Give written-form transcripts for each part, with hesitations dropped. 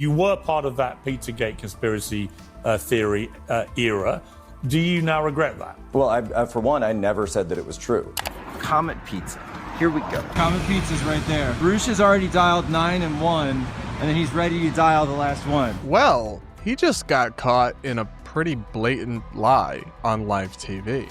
You were part of that Pizzagate conspiracy theory era. Do you now regret that? Well, for one, I never said that it was true. Comet Pizza. Here we go. Comet Pizza's right there. Bruce has already dialed 9 and 1, and then he's ready to dial the last one. Well, he just got caught in a pretty blatant lie on live TV.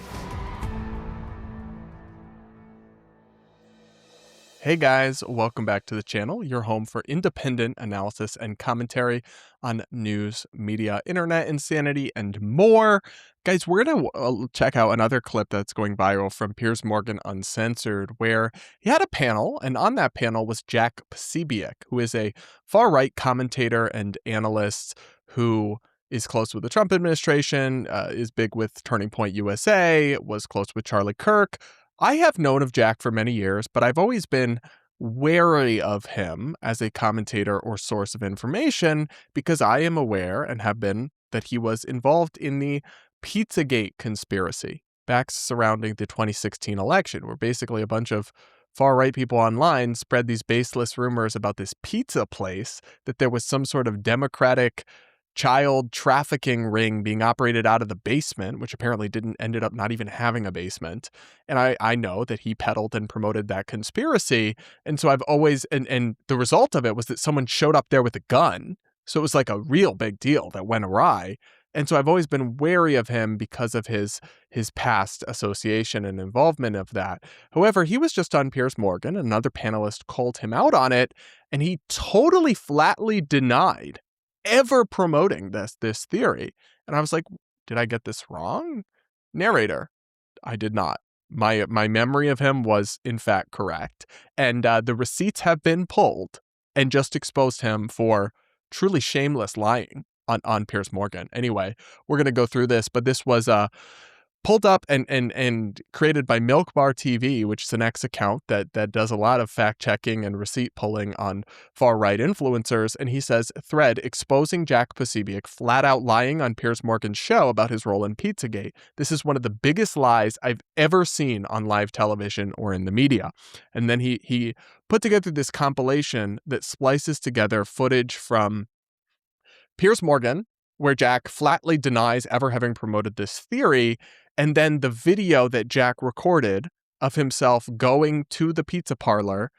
Hey guys, welcome back to the channel, your home for independent analysis and commentary on news, media, internet insanity, and more. Guys, we're going to check out another clip that's going viral from Piers Morgan Uncensored, where he had a panel, and on that panel was Jack Posobiec, who is a far-right commentator and analyst who is close with the Trump administration, is big with Turning Point USA, was close with Charlie Kirk. I have known of Jack for many years, but I've always been wary of him as a commentator or source of information because I am aware and have been that he was involved in the Pizzagate conspiracy back surrounding the 2016 election, where basically a bunch of far-right people online spread these baseless rumors about this pizza place, that there was some sort of Democratic child trafficking ring being operated out of the basement, which apparently ended up not even having a basement. And I know that he peddled and promoted that conspiracy. And so I've always, and the result of it was that someone showed up there with a gun. So it was like a real big deal that went awry. And so I've always been wary of him because of his past association and involvement of that. However, he was just on Piers Morgan. Another panelist called him out on it, and he totally flatly denied ever promoting this theory. And I was like, did I get this wrong? Narrator, I did not. My memory of him was in fact correct. And the receipts have been pulled and just exposed him for truly shameless lying on Piers Morgan. Anyway, we're going to go through this, but this was pulled up and created by Milk Bar TV, which is an X account that does a lot of fact checking and receipt pulling on far right influencers. And he says, thread exposing Jack Posobiec flat out lying on Piers Morgan's show about his role in Pizzagate. This is one of the biggest lies I've ever seen on live television or in the media. And then he put together this compilation that splices together footage from Piers Morgan, where Jack flatly denies ever having promoted this theory, and then the video that Jack recorded of himself going to the pizza parlor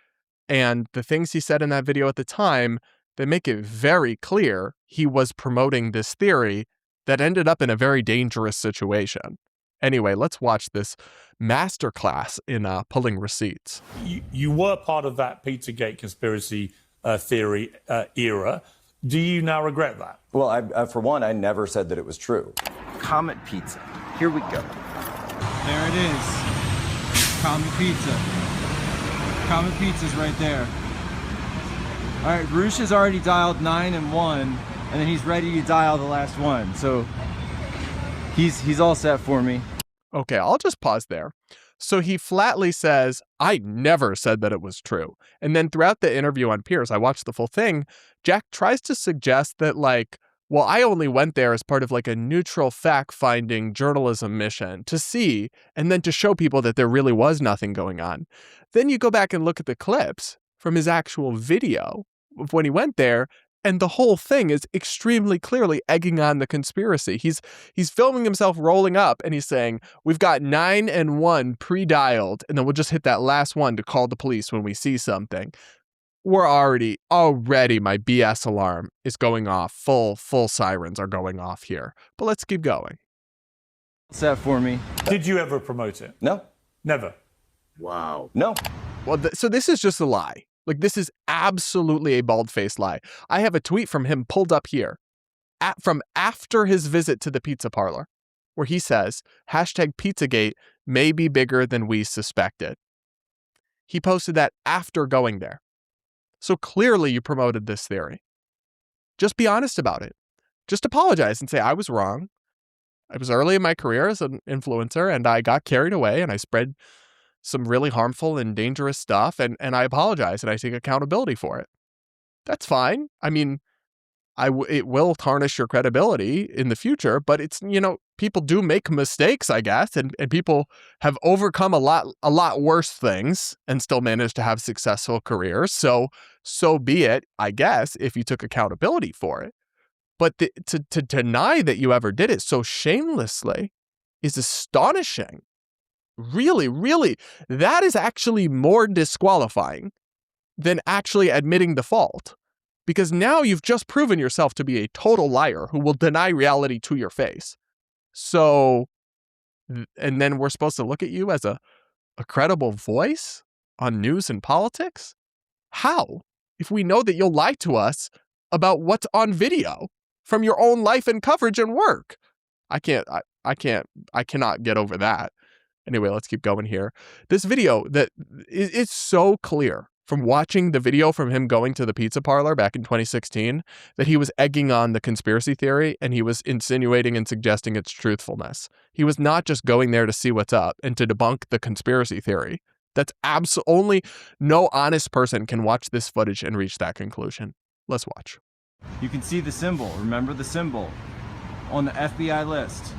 and the things he said in that video at the time that make it very clear he was promoting this theory that ended up in a very dangerous situation. Anyway, let's watch this masterclass in pulling receipts. You were part of that Pizzagate conspiracy theory era. Do you now regret that? Well, for one, I never said that it was true. Comet Pizza. Here we go. There it is. Comet Pizza. Comet Pizza's right there. All right, Bruce has already dialed 9 and 1, and then he's ready to dial the last one. So he's all set for me. Okay, I'll just pause there. So he flatly says, I never said that it was true. And then throughout the interview on Piers, I watched the full thing, Jack tries to suggest that well, I only went there as part of a neutral fact-finding journalism mission to see and then to show people that there really was nothing going on. Then you go back and look at the clips from his actual video of when he went there, and the whole thing is extremely clearly egging on the conspiracy. He's filming himself rolling up and he's saying, we've got 9 and 1 pre-dialed, and then we'll just hit that last one to call the police when we see something. We're already my BS alarm is going off. Full sirens are going off here. But let's keep going. Set for me. Did you ever promote it? No. Never. Wow. No. Well, so this is just a lie. This is absolutely a bald-faced lie. I have a tweet from him pulled up here from after his visit to the pizza parlor, where he says, #Pizzagate may be bigger than we suspected. He posted that after going there. So clearly you promoted this theory. Just be honest about it. Just apologize and say, I was wrong. I was early in my career as an influencer and I got carried away and I spread some really harmful and dangerous stuff, and I apologize and I take accountability for it. That's fine. I mean, it will tarnish your credibility in the future, but it's, people do make mistakes, I guess, and people have overcome a lot worse things and still managed to have successful careers. So be it, I guess, if you took accountability for it. But to deny that you ever did it so shamelessly is astonishing. Really, really, that is actually more disqualifying than actually admitting the fault. Because now you've just proven yourself to be a total liar who will deny reality to your face. So, and then we're supposed to look at you as a credible voice on news and politics? How? If we know that you'll lie to us about what's on video from your own life and coverage and work. I cannot get over that. Anyway, let's keep going here. This video that is so clear from watching the video from him going to the pizza parlor back in 2016 that he was egging on the conspiracy theory and he was insinuating and suggesting its truthfulness. He was not just going there to see what's up and to debunk the conspiracy theory. That's only no honest person can watch this footage and reach that conclusion. Let's watch. You can see the symbol. Remember the symbol on the FBI list.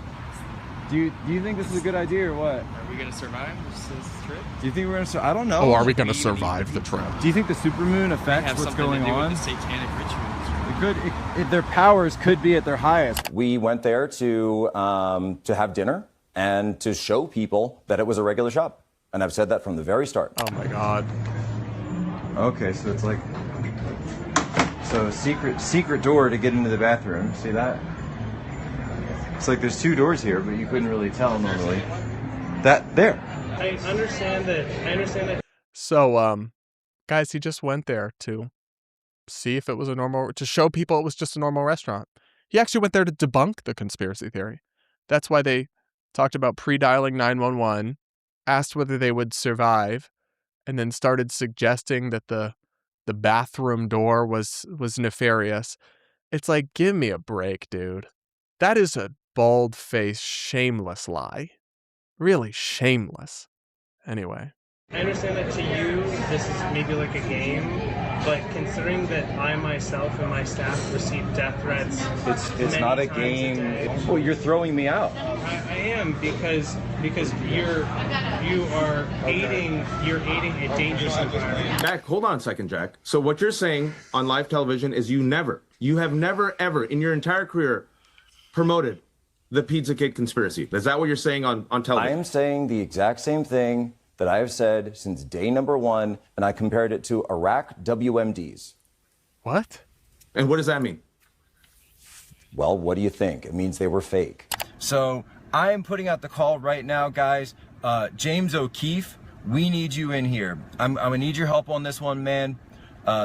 Do you think this is a good idea or what? Are we gonna survive this trip? Do you think we're gonna? I don't know. Oh, are we gonna survive the trip? Do you think the supermoon affects what's going on? With the satanic rituals. Their powers could be at their highest. We went there to have dinner and to show people that it was a regular shop. And I've said that from the very start. Oh my God. Okay, so it's like secret door to get into the bathroom. See that? It's like there's two doors here, but you couldn't really tell normally. That there. I understand that. So, guys, he just went there to see if it was to show people it was just a normal restaurant. He actually went there to debunk the conspiracy theory. That's why they talked about pre-dialing 911, asked whether they would survive, and then started suggesting that the bathroom door was nefarious. It's like, give me a break, dude. That is a bald-faced, shameless lie. Really shameless. Anyway. I understand that to you, this is maybe like a game, but considering that I myself and my staff receive death threats, It's not a game. Well, you're throwing me out. I am because you are aiding a dangerous environment. Jack, hold on a second, Jack. So what you're saying on live television is you have never ever in your entire career promoted the Pizzagate conspiracy. Is that what you're saying on television? I am saying the exact same thing that I have said since day number one, and I compared it to Iraq WMDs. What? And what does that mean? Well, what do you think? It means they were fake. So I am putting out the call right now, guys. James O'Keefe, we need you in here. I'm gonna need your help on this one, man.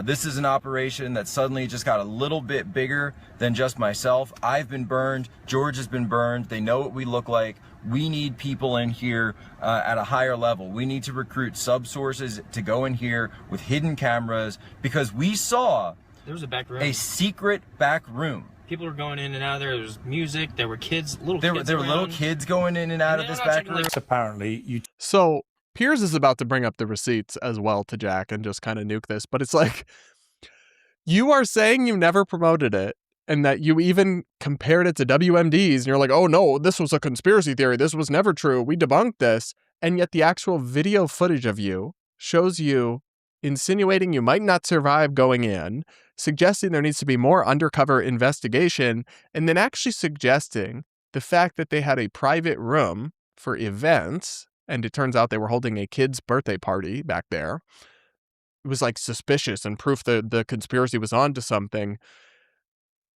This is an operation that suddenly just got a little bit bigger than just myself. I've been burned. George has been burned. They know what we look like. We need people in here at a higher level. We need to recruit sub-sources to go in here with hidden cameras because we saw There was a back room. a secret back room. People were going in and out of there. There was music. There were kids, little There kids were little around. kids going in and out of this back room. Apparently, you So Piers is about to bring up the receipts as well to Jack and just kind of nuke this, but it's like, you are saying you never promoted it and that you even compared it to WMDs and you're like, oh no, this was a conspiracy theory. This was never true. We debunked this. And yet the actual video footage of you shows you insinuating you might not survive going in, suggesting there needs to be more undercover investigation, and then actually suggesting the fact that they had a private room for events, and it turns out they were holding a kid's birthday party back there. It was like suspicious and proof that the conspiracy was onto something,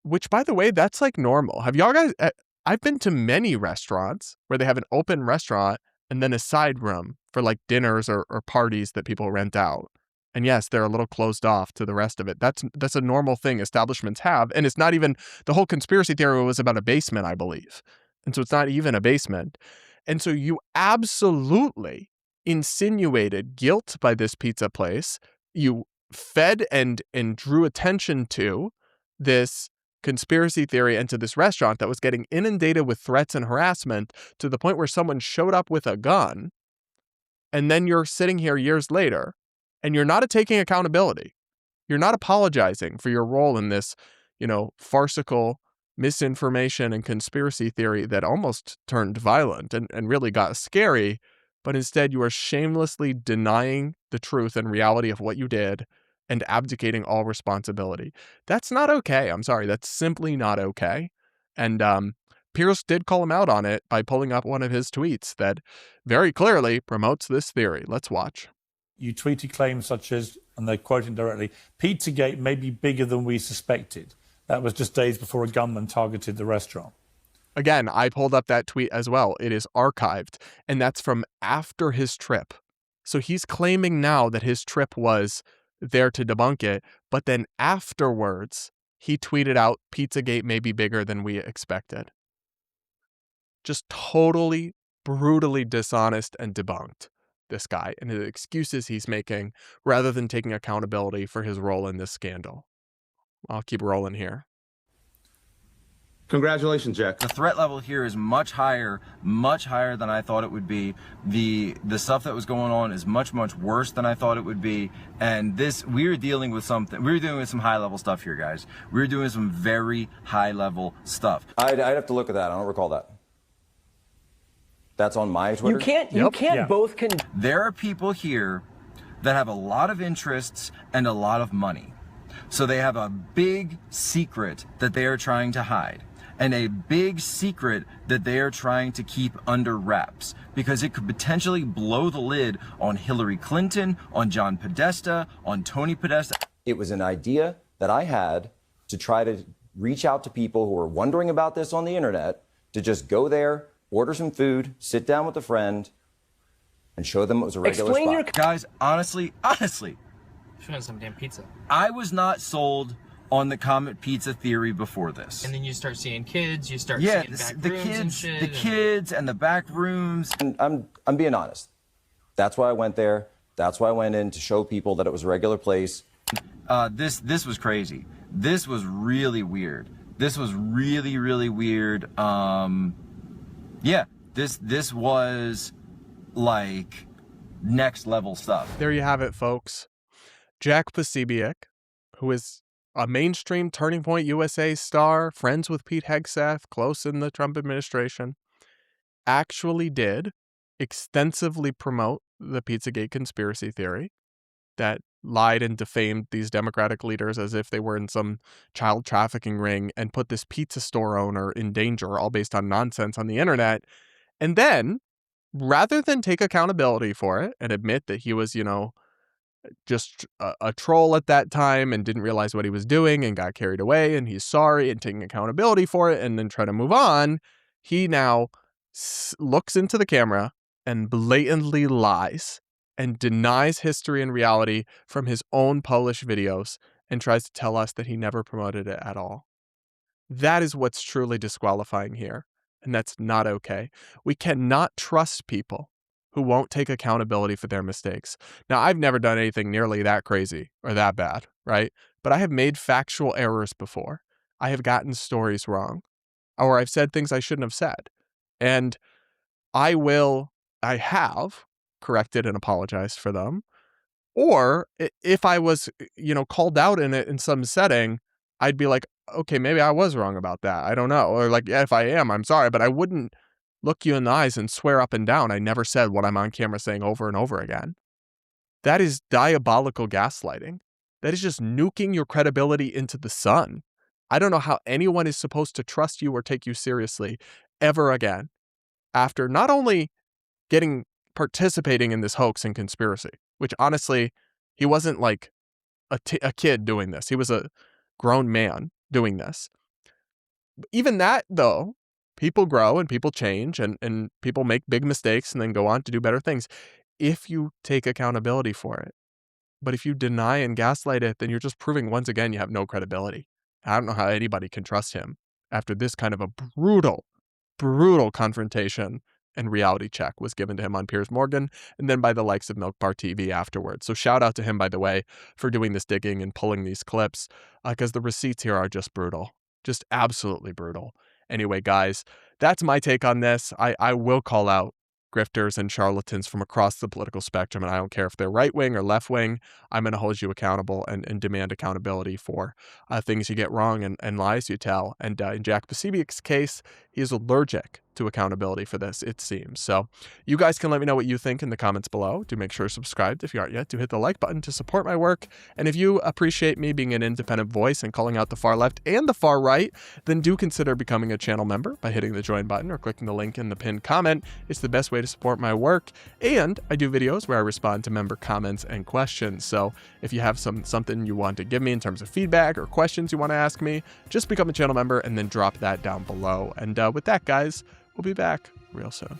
which, by the way, that's like normal. Have y'all guys, I've been to many restaurants where they have an open restaurant and then a side room for like dinners or parties that people rent out. And yes, they're a little closed off to the rest of it. That's a normal thing establishments have. And it's not even, the whole conspiracy theory was about a basement, I believe. And so it's not even a basement. And so you absolutely insinuated guilt by this pizza place. You fed and drew attention to this conspiracy theory and to this restaurant that was getting inundated with threats and harassment to the point where someone showed up with a gun. And then you're sitting here years later and you're not taking accountability. You're not apologizing for your role in this, farcical misinformation and conspiracy theory that almost turned violent and really got scary, but instead you are shamelessly denying the truth and reality of what you did and abdicating all responsibility. That's not okay. I'm sorry. That's simply not okay. And Piers did call him out on it by pulling up one of his tweets that very clearly promotes this theory. Let's watch. You tweeted claims such as, and they're quoting directly, Pizzagate may be bigger than we suspected. That was just days before a gunman targeted the restaurant. Again, I pulled up that tweet as well. It is archived, and that's from after his trip. So he's claiming now that his trip was there to debunk it, but then afterwards, he tweeted out, Pizzagate may be bigger than we expected. Just totally, brutally dishonest and debunked, this guy, and the excuses he's making, rather than taking accountability for his role in this scandal. I'll keep rolling here. Congratulations, Jack. The threat level here is much higher than I thought it would be. The stuff that was going on is much worse than I thought it would be. And we were dealing with some high level stuff here, guys. We were doing some very high level stuff. I'd have to look at that. I don't recall that. That's on my Twitter. You can't both. There are people here that have a lot of interests and a lot of money. So they have a big secret that they are trying to hide, and a big secret that they are trying to keep under wraps, because it could potentially blow the lid on Hillary Clinton, on John Podesta, on Tony Podesta. It was an idea that I had to try to reach out to people who were wondering about this on the internet, to just go there, order some food, sit down with a friend, and show them it was a regular spot. Guys, honestly, Should have some damn pizza. I was not sold on the Comet Pizza theory before this. And then you start seeing kids, you start seeing back rooms and shit. The kids and the back rooms. And I'm being honest. That's why I went there. That's why I went in, to show people that it was a regular place. This was crazy. This was really weird. This was really weird. This was like next level stuff. There you have it, folks. Jack Posobiec, who is a mainstream Turning Point USA star, friends with Pete Hegseth, close in the Trump administration, actually did extensively promote the Pizzagate conspiracy theory that lied and defamed these Democratic leaders as if they were in some child trafficking ring, and put this pizza store owner in danger, all based on nonsense on the internet. And then, rather than take accountability for it and admit that he was, just a troll at that time and didn't realize what he was doing and got carried away, and he's sorry and taking accountability for it, and then try to move on, he now looks into the camera and blatantly lies and denies history and reality from his own Polish videos and tries to tell us that he never promoted it at all. That is what's truly disqualifying here, and that's not okay. We cannot trust people who won't take accountability for their mistakes. Now, I've never done anything nearly that crazy or that bad, right? But I have made factual errors before. I have gotten stories wrong, or I've said things I shouldn't have said. And I have corrected and apologized for them. Or if I was, called out in it in some setting, I'd be like, okay, maybe I was wrong about that. I don't know. Or like, yeah, if I am, I'm sorry, but I wouldn't look you in the eyes and swear up and down I never said what I'm on camera saying over and over again. That is diabolical gaslighting. That is just nuking your credibility into the sun. I don't know how anyone is supposed to trust you or take you seriously ever again after not only participating in this hoax and conspiracy, which honestly, he wasn't like a kid doing this. He was a grown man doing this. Even that, though, people grow and people change and people make big mistakes and then go on to do better things if you take accountability for it. But if you deny and gaslight it, then you're just proving once again you have no credibility. I don't know how anybody can trust him after this kind of a brutal confrontation and reality check was given to him on Piers Morgan and then by the likes of Milk Bar TV afterwards. So shout out to him, by the way, for doing this digging and pulling these clips, because the receipts here are just brutal, just absolutely brutal. Anyway, guys, that's my take on this. I will call out grifters and charlatans from across the political spectrum. And I don't care if they're right wing or left wing. I'm going to hold you accountable and demand accountability for things you get wrong and lies you tell. And in Jack Posobiec's case, he is allergic to accountability for this, it seems. So you guys can let me know what you think in the comments below. Do make sure you're subscribed if you aren't yet. Do hit the like button to support my work. And if you appreciate me being an independent voice and calling out the far left and the far right, then do consider becoming a channel member by hitting the join button or clicking the link in the pinned comment. It's the best way to support my work. And I do videos where I respond to member comments and questions. So if you have something you want to give me in terms of feedback or questions you want to ask me, just become a channel member and then drop that down below. And with that, guys, we'll be back real soon.